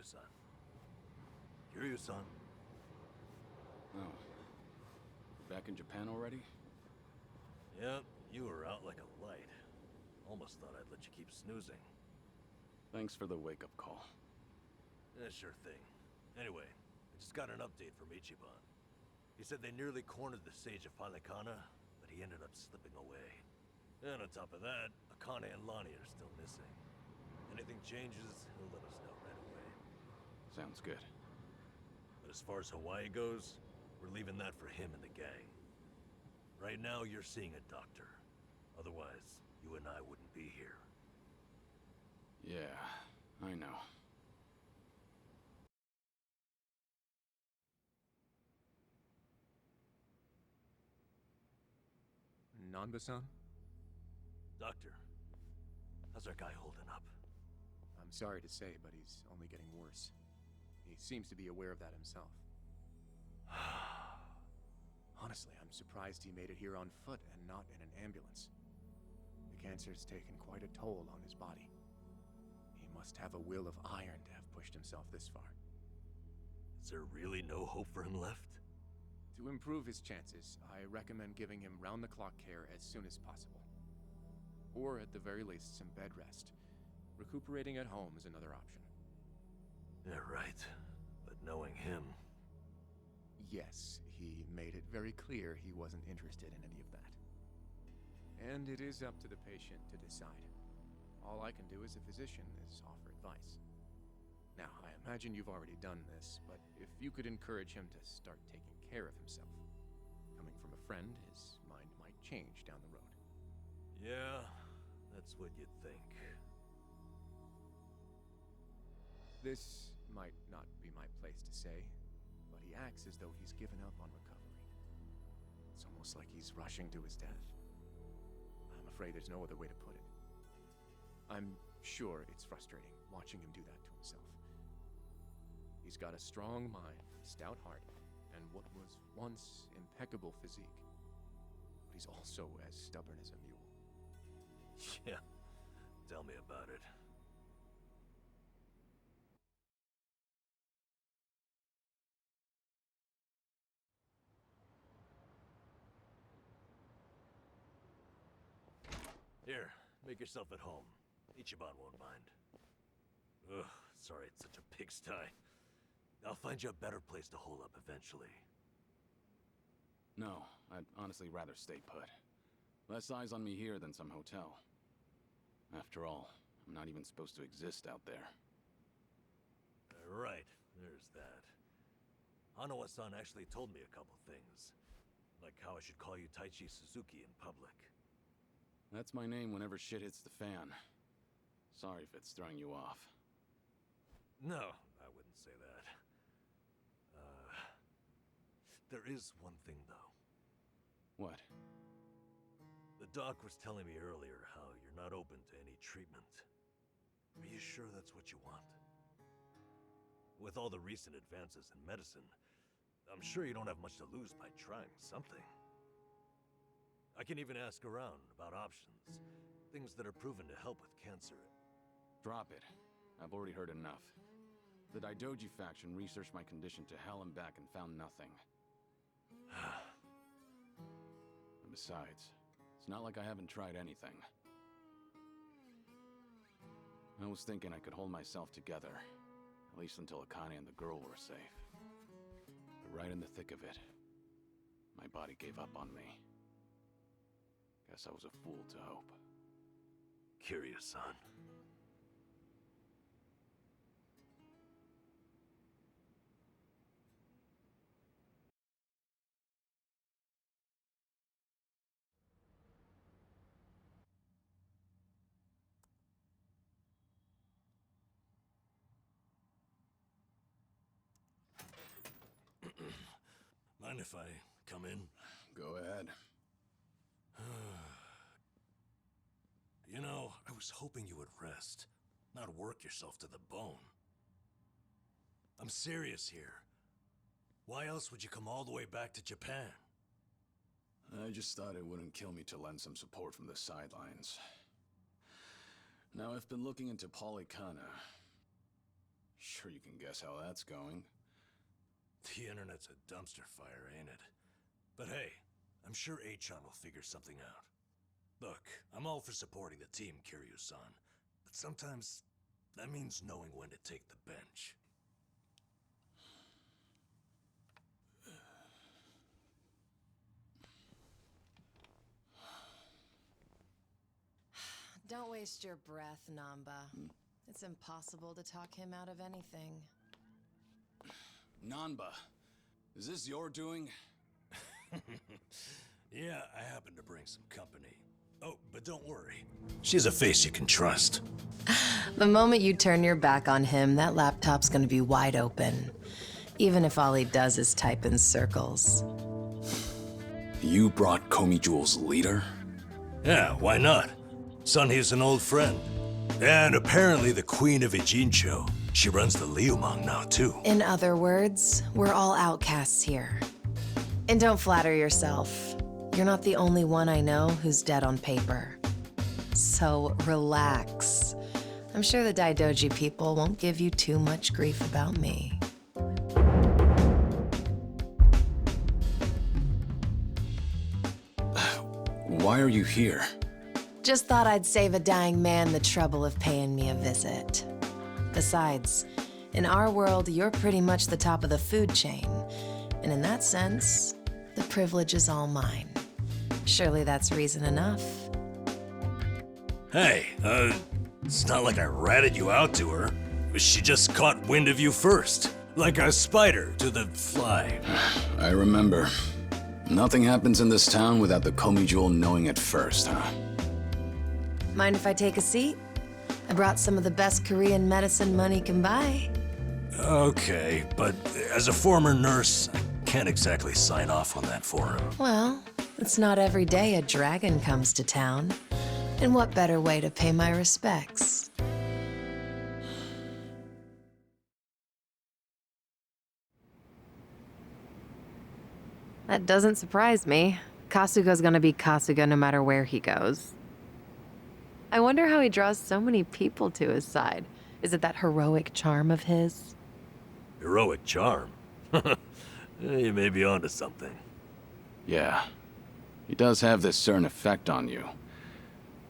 Kiryu-san. Kiryu-san. Oh. Back in Japan already? Yep, you were out like a light. Almost thought I'd let you keep snoozing. Thanks for the wake-up call. Yeah, sure thing. Anyway, I just got an update from Ichiban. He said they nearly cornered the sage of Falekana, but he ended up slipping away. And on top of that, Akane and Lonnie are still missing. Anything changes, he'll let us know right away. Sounds good. But as far as Hawaii goes, we're leaving that for him and the gang. Right now, you're seeing a doctor. Otherwise, you and I wouldn't be here. Yeah, I know. Nanba-san? Doctor, how's our guy holding up? I'm sorry to say, but he's only getting worse. He seems to be aware of that himself. Honestly, I'm surprised he made it here on foot and not in an ambulance. The cancer's taken quite a toll on his body. He must have a will of iron to have pushed himself this far. Is there really no hope for him left? To improve his chances, I recommend giving him round-the-clock care as soon as possible. Or at the very least, some bed rest. Recuperating at home is another option. Yeah, right. But knowing him... Yes, he made it very clear he wasn't interested in any of that. And it is up to the patient to decide. All I can do as a physician is offer advice. Now, I imagine you've already done this, but if you could encourage him to start taking care of himself. Coming from a friend, his mind might change down the road. Yeah, that's what you'd think. This might not be my place to say, but he acts as though he's given up on recovery. It's almost like he's rushing to his death. I'm afraid there's no other way to put it. I'm sure it's frustrating watching him do that to himself. He's got a strong mind, stout heart, and what was once impeccable physique. But he's also as stubborn as a mule. Yeah, tell me about it. Here, make yourself at home. Ichiban won't mind. Ugh, sorry it's such a pigsty. I'll find you a better place to hole up eventually. No, I'd honestly rather stay put. Less eyes on me here than some hotel. After all, I'm not even supposed to exist out there. Right, there's that. Hanawa-san actually told me a couple things. Like how I should call you Taichi Suzuki in public. That's my name whenever shit hits the fan. Sorry if it's throwing you off. No, I wouldn't say that. There is one thing, though. What? The doc was telling me earlier how you're not open to any treatment. Are you sure that's what you want? With all the recent advances in medicine, I'm sure you don't have much to lose by trying something. I can even ask around about options. Things that are proven to help with cancer. Drop it. I've already heard enough. The Daidoji faction researched my condition to hell and back and found nothing. And besides, it's not like I haven't tried anything. I was thinking I could hold myself together, at least until Akane and the girl were safe. But right in the thick of it, my body gave up on me. Guess I was a fool to hope. Kiryu-san. Mind if I come in? Go ahead. You know, I was hoping you would rest, not work yourself to the bone. I'm serious here. Why else would you come all the way back to Japan? I just thought it wouldn't kill me to lend some support from the sidelines. Now, I've been looking into Polycana. Sure you can guess how that's going. The internet's a dumpster fire, ain't it? But hey, I'm sure Achan will figure something out. Look, I'm all for supporting the team, Kiryu-san, but sometimes that means knowing when to take the bench. Don't waste your breath, Namba. It's impossible to talk him out of anything. Nanba, is this your doing? Yeah, I happen to bring some company. Oh, but don't worry. She's a face you can trust. The moment you turn your back on him, that laptop's gonna be wide open. Even if all he does is type in circles. You brought Komi Jewel's leader? Yeah, why not? Sunhee's an old friend. And apparently the Queen of Ijincho. She runs the Liumang now, too. In other words, we're all outcasts here. And don't flatter yourself. You're not the only one I know who's dead on paper. So relax. I'm sure the Daidoji people won't give you too much grief about me. Why are you here? Just thought I'd save a dying man the trouble of paying me a visit. Besides, in our world, you're pretty much the top of the food chain. And in that sense, the privilege is all mine. Surely that's reason enough. Hey, it's not like I ratted you out to her. She just caught wind of you first. Like a spider to the fly. I remember. Nothing happens in this town without the Komi Jewel knowing it first, huh? Mind if I take a seat? I brought some of the best Korean medicine money can buy. Okay, but as a former nurse, I can't exactly sign off on that for him. Well, it's not every day a dragon comes to town. And what better way to pay my respects? That doesn't surprise me. Kasuga's gonna be Kasuga no matter where he goes. I wonder how he draws so many people to his side. Is it that heroic charm of his? Heroic charm? You may be onto something. Yeah. He does have this certain effect on you.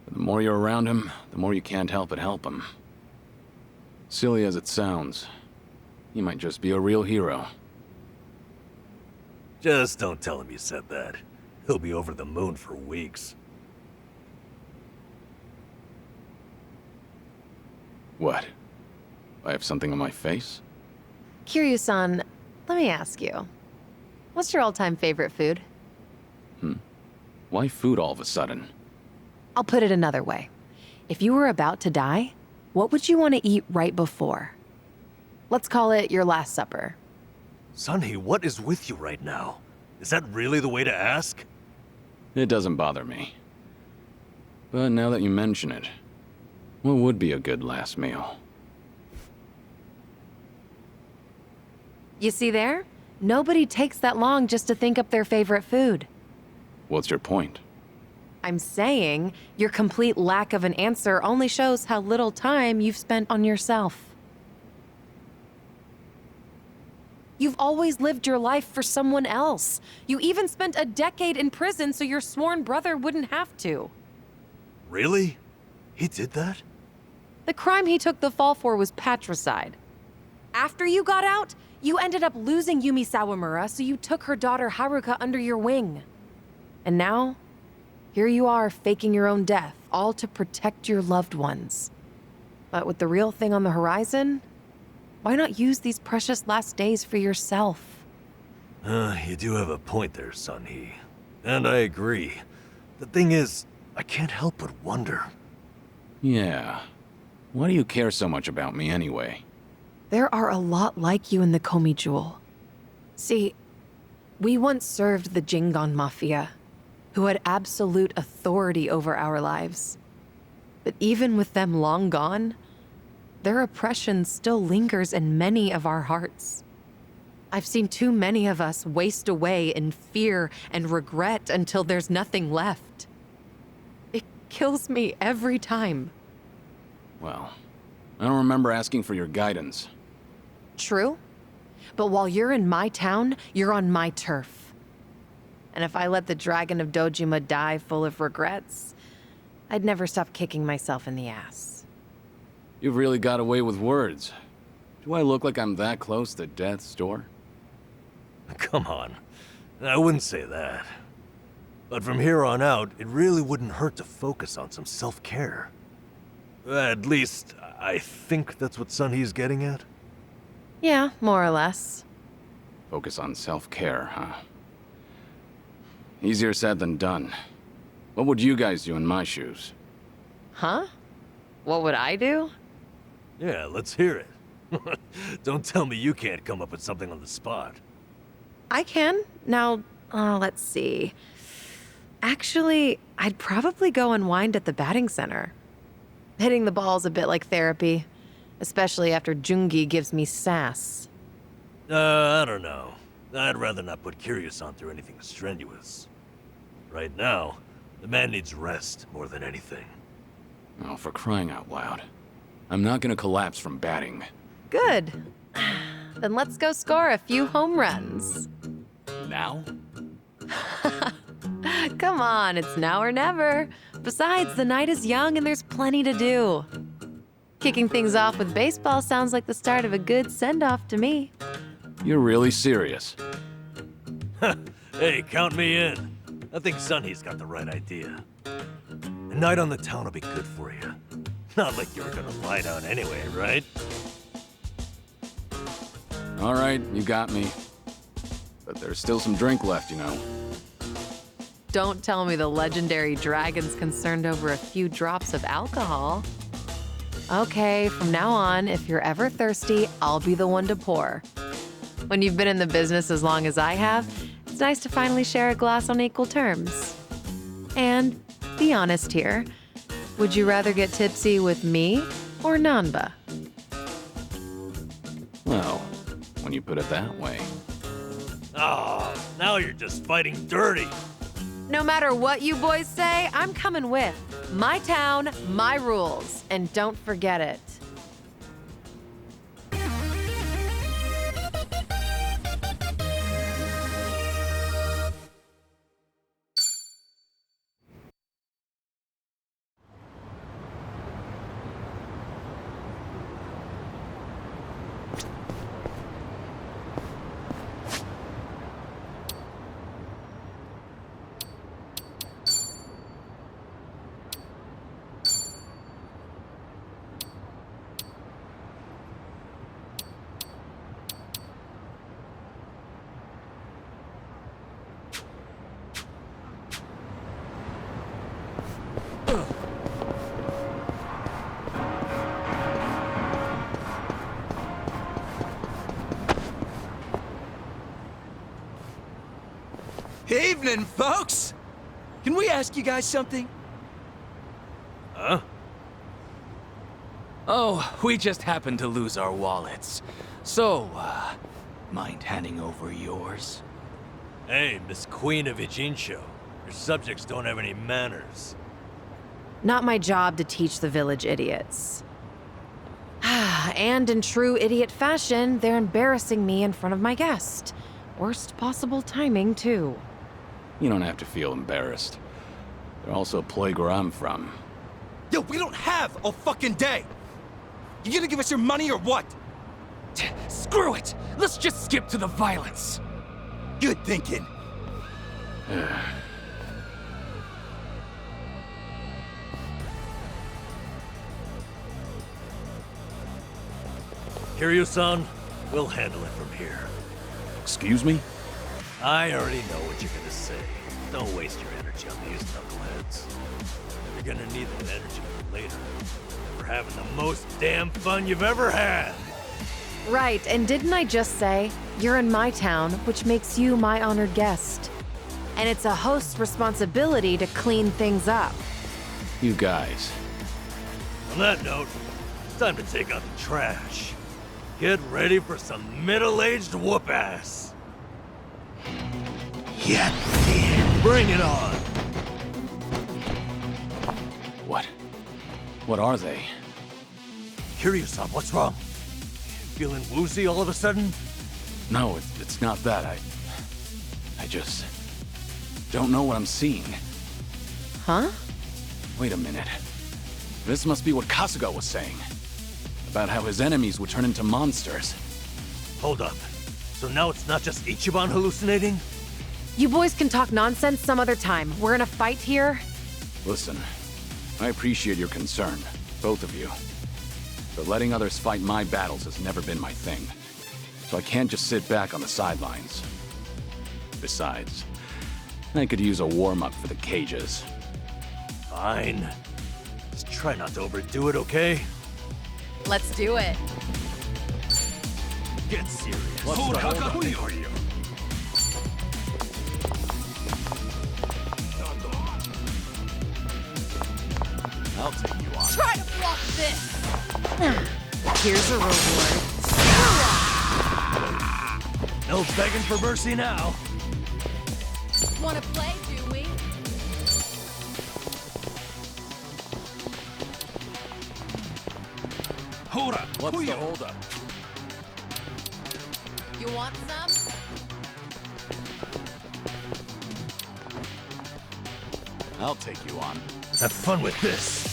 But the more you're around him, the more you can't help but help him. Silly as it sounds, he might just be a real hero. Just don't tell him you said that. He'll be over the moon for weeks. What? I have something on my face? Kiryu-san, let me ask you. What's your all-time favorite food? Why food all of a sudden? I'll put it another way. If you were about to die, what would you want to eat right before? Let's call it your last supper. Sunhee, what is with you right now? Is that really the way to ask? It doesn't bother me. But now that you mention it, what would be a good last meal? You see there? Nobody takes that long just to think up their favorite food. What's your point? I'm saying your complete lack of an answer only shows how little time you've spent on yourself. You've always lived your life for someone else. You even spent a decade in prison so your sworn brother wouldn't have to. Really? He did that? The crime he took the fall for was patricide. After you got out, you ended up losing Yumi Sawamura, so you took her daughter Haruka under your wing. And now, here you are faking your own death, all to protect your loved ones. But with the real thing on the horizon, why not use these precious last days for yourself? You do have a point there, Sunhee. And I agree. The thing is, I can't help but wonder. Yeah. Why do you care so much about me anyway? There are a lot like you in the Komi Jewel. See, we once served the Jingon Mafia, who had absolute authority over our lives. But even with them long gone, their oppression still lingers in many of our hearts. I've seen too many of us waste away in fear and regret until there's nothing left. It kills me every time. Well, I don't remember asking for your guidance. True. But while you're in my town, you're on my turf. And if I let the Dragon of Dojima die full of regrets, I'd never stop kicking myself in the ass. You've really got away with words. Do I look like I'm that close to death's door? Come on. I wouldn't say that. But from here on out, it really wouldn't hurt to focus on some self-care. At least, I think that's what Sunhee's getting at. Yeah, more or less. Focus on self-care, huh? Easier said than done. What would you guys do in my shoes? Huh? What would I do? Yeah, let's hear it. Don't tell me you can't come up with something on the spot. I can. Now, let's see. Actually, I'd probably go unwind at the batting center. Hitting the ball's a bit like therapy, especially after Jungi gives me sass. I don't know. I'd rather not put Kiryu-san through anything strenuous. Right now, the man needs rest more than anything. Oh, for crying out loud. I'm not gonna collapse from batting. Good. Then let's go score a few home runs. Now? Come on, it's now or never. Besides, the night is young and there's plenty to do. Kicking things off with baseball sounds like the start of a good send-off to me. You're really serious? Hey, count me in. I think Sunhee's got the right idea. A night on the town will be good for you. Not like you were gonna lie down anyway, right? All right, you got me. But there's still some drink left, you know. Don't tell me the legendary dragon's concerned over a few drops of alcohol. Okay, from now on, if you're ever thirsty, I'll be the one to pour. When you've been in the business as long as I have, it's nice to finally share a glass on equal terms. And be honest here, would you rather get tipsy with me or Nanba? Well, when you put it that way. Oh, now you're just fighting dirty. No matter what you boys say, I'm coming with. My town, my rules, and don't forget it. Evening, folks! Can we ask you guys something? Huh? Oh, we just happened to lose our wallets. So, mind handing over yours? Hey, Miss Queen of Ijincho. Your subjects don't have any manners. Not my job to teach the village idiots. And in true idiot fashion, they're embarrassing me in front of my guest. Worst possible timing, too. You don't have to feel embarrassed. They're also a place where I'm from. Yo, we don't have a fucking day! You gonna give us your money or what? Screw it! Let's just skip to the violence! Good thinking. Kiryu-san, we'll handle it from here. Excuse me? I already know what you're gonna say. Don't waste your energy on these knuckleheads. You're gonna need that energy later. For having the most damn fun you've ever had. Right, and didn't I just say, you're in my town, which makes you my honored guest. And it's a host's responsibility to clean things up. You guys. On that note, it's time to take out the trash. Get ready for some middle-aged whoop-ass. Yeah. Bring it on! What? What are they? Kiryu-san, what's wrong? Feeling woozy all of a sudden? No, it's not that. I just don't know what I'm seeing. Huh? Wait a minute. This must be what Kasuga was saying. About how his enemies would turn into monsters. Hold up. So now it's not just Ichiban hallucinating? You boys can talk nonsense some other time. We're in a fight here. Listen, I appreciate your concern, both of you. But letting others fight my battles has never been my thing. So I can't just sit back on the sidelines. Besides, I could use a warm-up for the cages. Fine. Just try not to overdo it, okay? Let's do it. Get serious. What's the holdup? I'll take you on. Try to block this! Here's a reward. No begging for mercy now. Wanna play, do we? What's the holdup? You want some? I'll take you on. Have fun with this.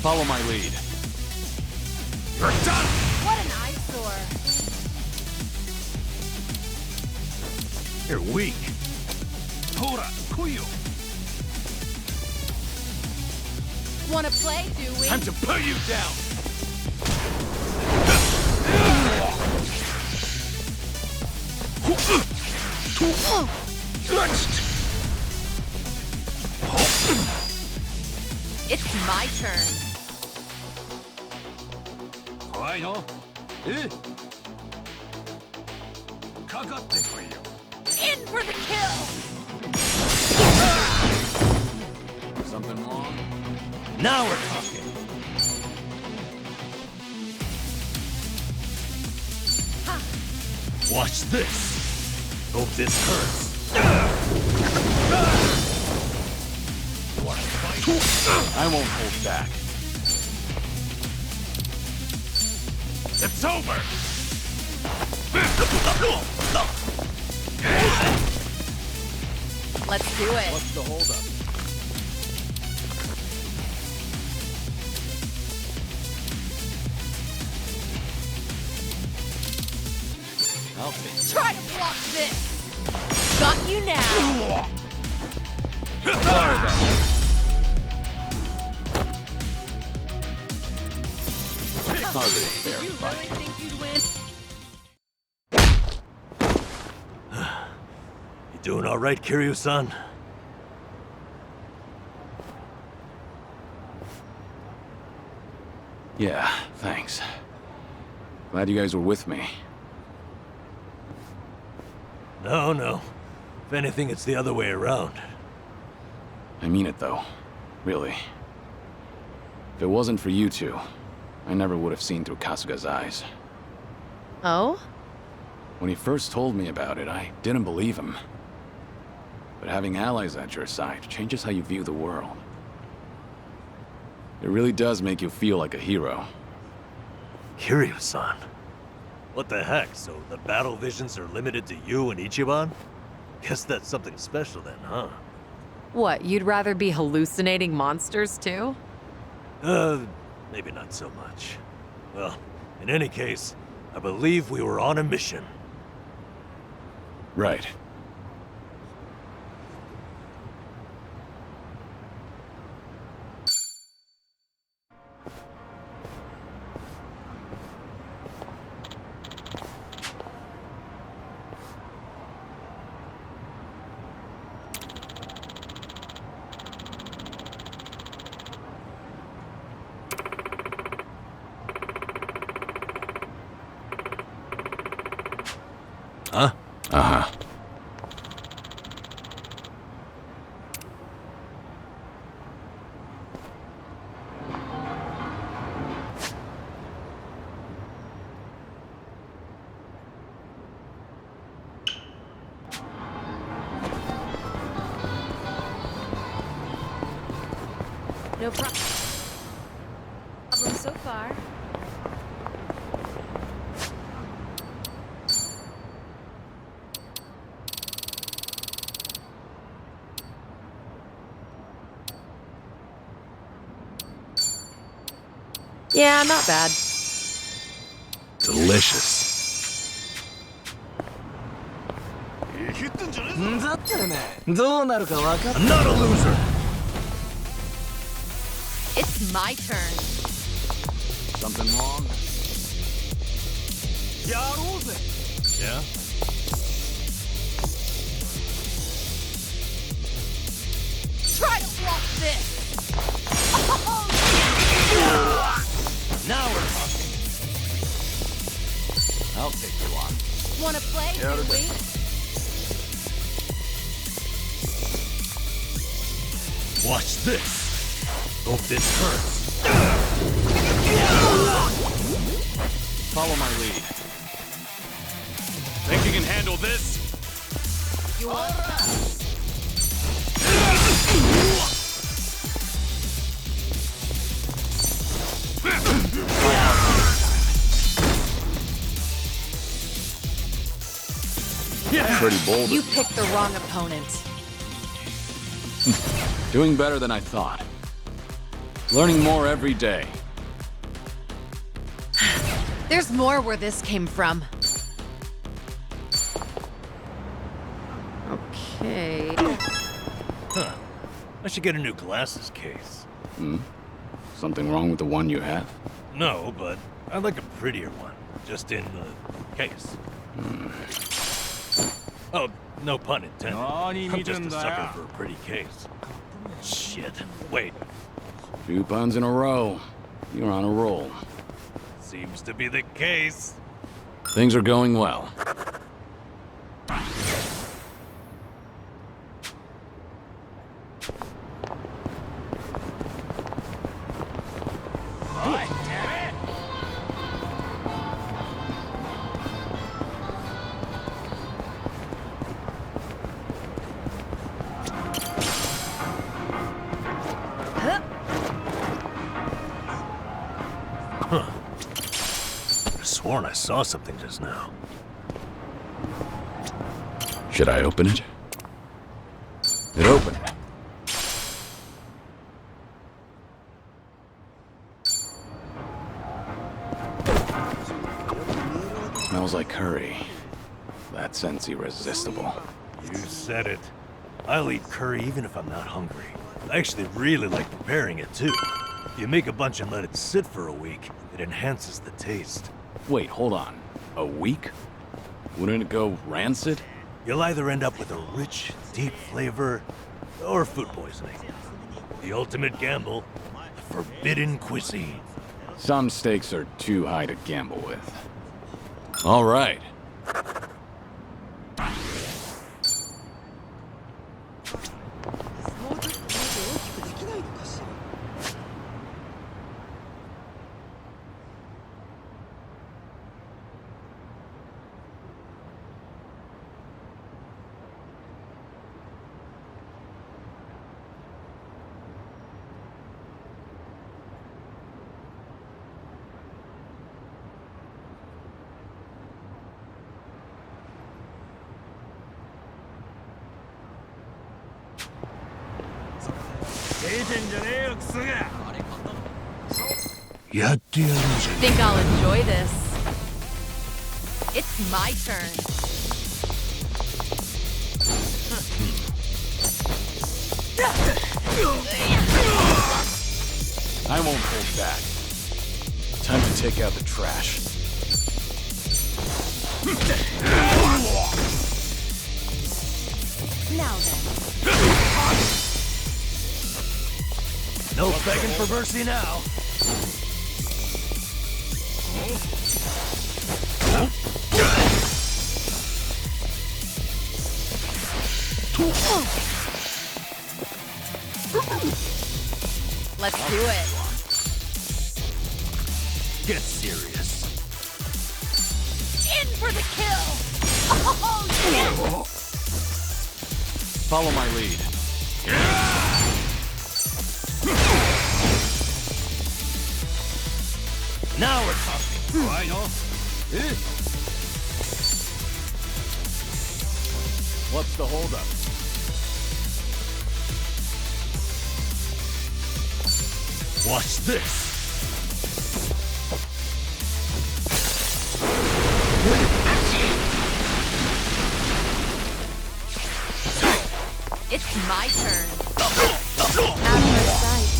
Follow my lead. You're done! What an eyesore! You're weak. Wanna play, do we? Time to put you down! It's my turn. In for the kill! Something wrong? Now we're talking. Watch this. Hope this hurts. I won't hold back. It's over. Let's do it. What's the holdup? I'll take you. Try to block this! Got you now! Hardly a fair You fight. really think you'd win? You doing all right, Kiryu-san? Yeah, thanks. Glad you guys were with me. No. If anything, it's the other way around. I mean it, though. Really. If it wasn't for you two, I never would have seen through Kasuga's eyes. Oh? When he first told me about it, I didn't believe him. But having allies at your side changes how you view the world. It really does make you feel like a hero. Kiryu-san? What the heck? So the battle visions are limited to you and Ichiban? Guess that's something special then, huh? What, you'd rather be hallucinating monsters too? Maybe not so much. Well, in any case, I believe we were on a mission. Right. Huh? Uh-huh. No problem so far. Yeah, not bad. Delicious. だったらね、どうなるか分かっ I'm not a loser. It's my turn. Something wrong? やろうぜ。 Yeah? Try to block this. Now we're talking. I'll take you on. Wanna play, do we? Watch this. Hope this hurts. Follow my lead. Think you can handle this? You want Pretty bold. You picked the wrong opponent. Doing better than I thought. Learning more every day. There's more where this came from. Okay. Huh. I should get a new glasses case. Something wrong with the one you have? No, but I'd like a prettier one. Just in the case. Oh, no pun intended. I'm just a sucker for a pretty case. Shit. Wait. 2 puns in a row. You're on a roll. Seems to be the case. Things are going well. Huh. I've sworn I saw something just now. Should I open it? It opened. Smells like curry. That scent's irresistible. You said it. I'll eat curry even if I'm not hungry. I actually really like preparing it too. If you make a bunch and let it sit for a week, it enhances the taste. Wait, hold on. A week? Wouldn't it go rancid? You'll either end up with a rich, deep flavor, or food poisoning. The ultimate gamble, the forbidden cuisine. Some stakes are too high to gamble with. All right. Think I'll enjoy this. It's my turn. I won't hold back. Time to take out the trash. Now then. No begging for mercy now. Let's do it. Get serious. In for the kill. Oh, yes. Follow my lead. Now we're talking. I know. What's the holdup? Watch this. It's my turn. Out of my sight.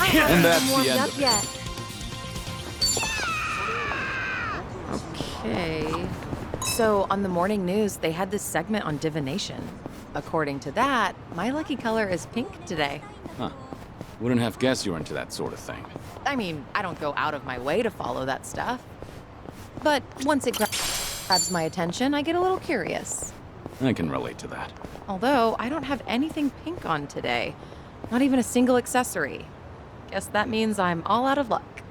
I And haven't that's even the warmed end up of it. yet. Okay. So on the morning news, they had this segment on divination. According to that, my lucky color is pink today. Huh. Wouldn't have guessed you were into that sort of thing. I mean, I don't go out of my way to follow that stuff. But once it grabs my attention, I get a little curious. I can relate to that. Although, I don't have anything pink on today. Not even a single accessory. Guess that means I'm all out of luck.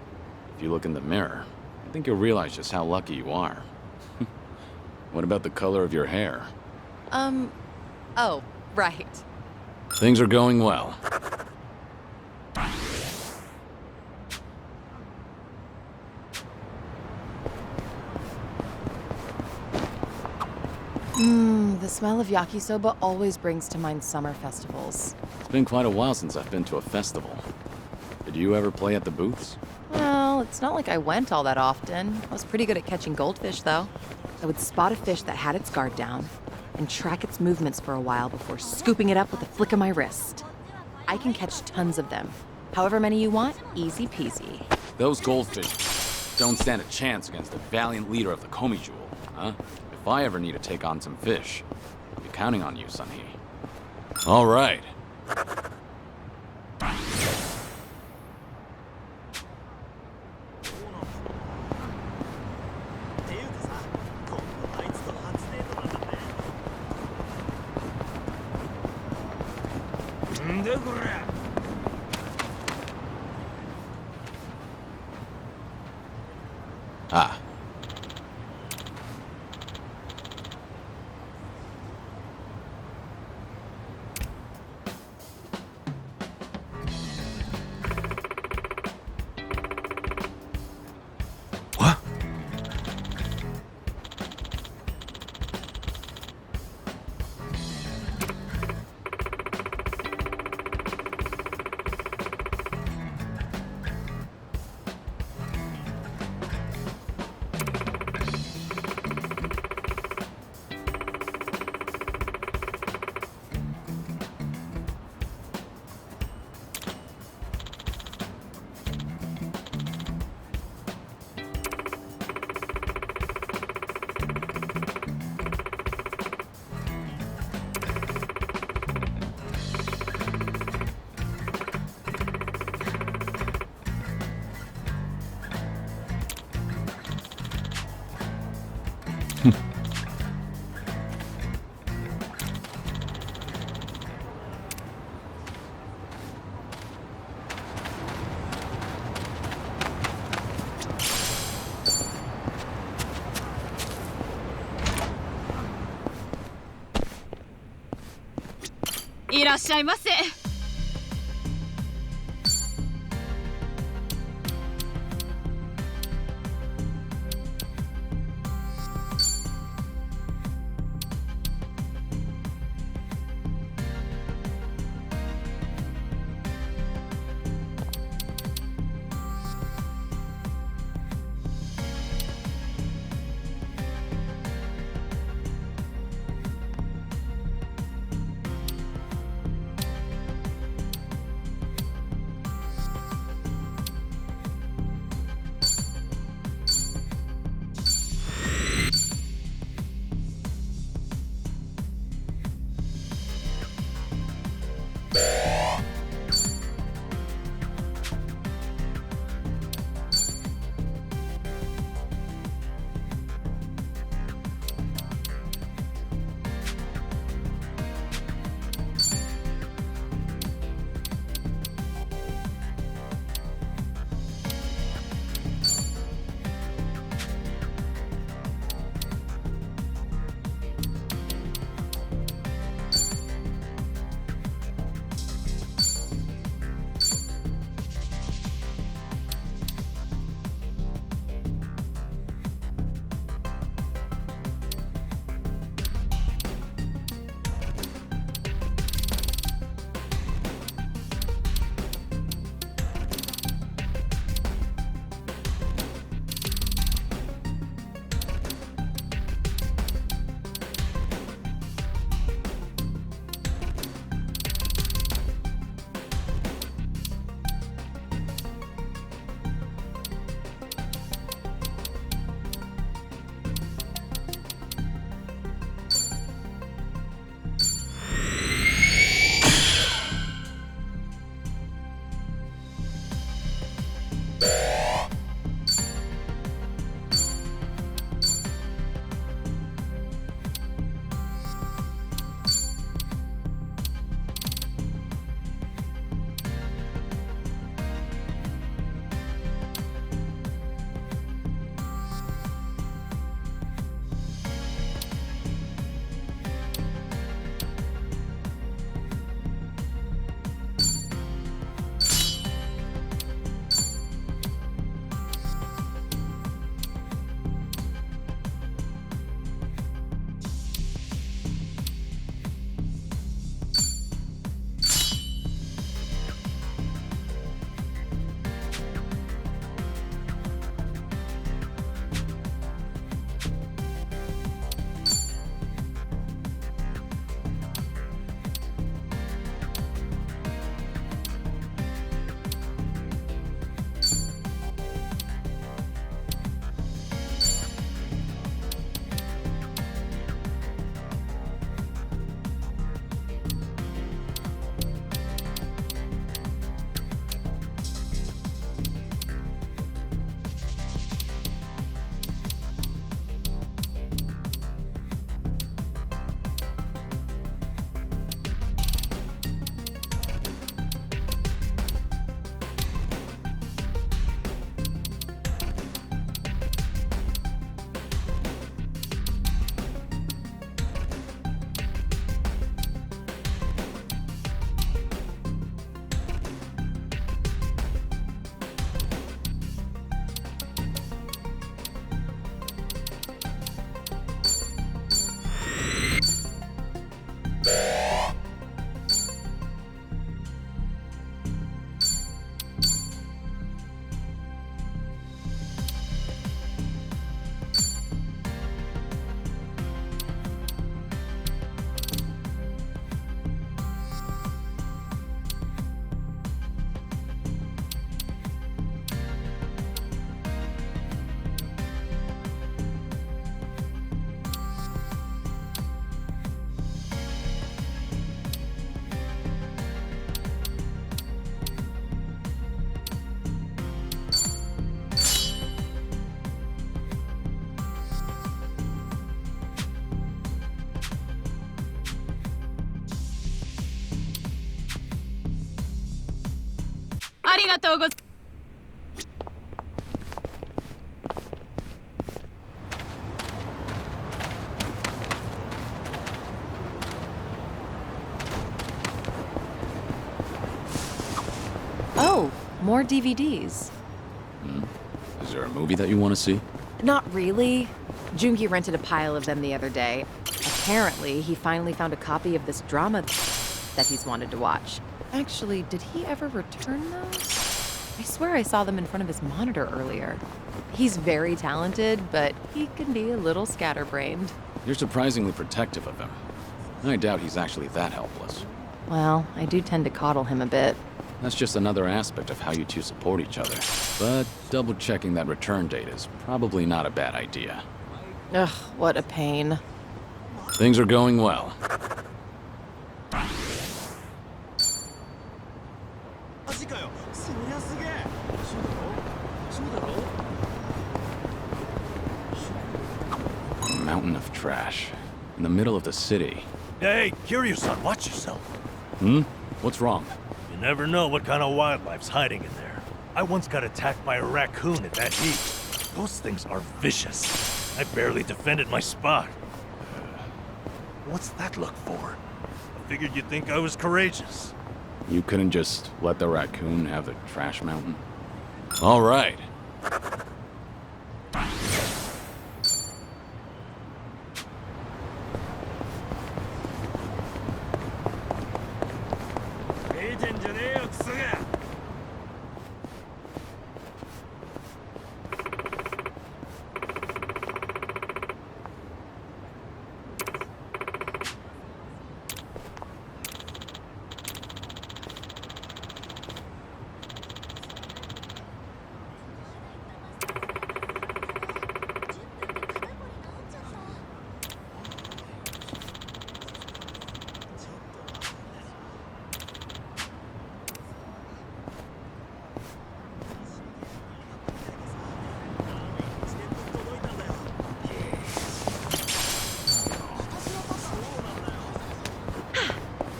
If you look in the mirror, I think you'll realize just how lucky you are. What about the color of your hair? Oh, right. Things are going well. The smell of yakisoba always brings to mind summer festivals. It's been quite a while since I've been to a festival. Did you ever play at the booths? Well, it's not like I went all that often. I was pretty good at catching goldfish, though. I would spot a fish that had its guard down and track its movements for a while before scooping it up with a flick of my wrist. I can catch tons of them. However many you want, easy peasy. Those goldfish don't stand a chance against the valiant leader of the Komi Jewel, huh? If I ever need to take on some fish, I'll be counting on you, Sunhee. All right. Ah. What?いらっしゃいませ。ありがとうございます。Oh, more DVDs. Is there a movie that you want to see? Not really. Jungi rented a pile of them the other day. Apparently, he finally found a copy of this drama that he's wanted to watch. Actually, did he ever return those? I swear I saw them in front of his monitor earlier. He's very talented, but he can be a little scatterbrained. You're surprisingly protective of him. I doubt he's actually that helpless. Well, I do tend to coddle him a bit. That's just another aspect of how you two support each other. But double-checking that return date is probably not a bad idea. Ugh, what a pain. Things are going well. A mountain of trash. In the middle of the city. Hey, Kiryu-san, watch yourself. What's wrong? You never know what kind of wildlife's hiding in there. I once got attacked by a raccoon at that heat. Those things are vicious. I barely defended my spot. What's that look for? I figured you'd think I was courageous. You couldn't just let the raccoon have the trash mountain? All right.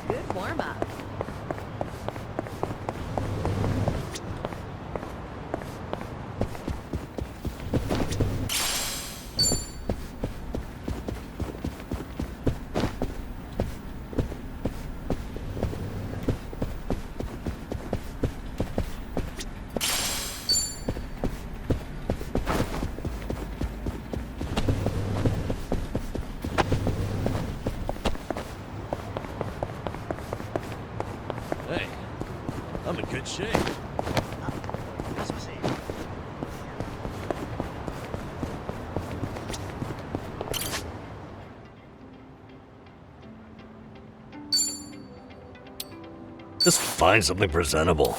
Good warm-up. Hey, I'm in good shape. Just find something presentable.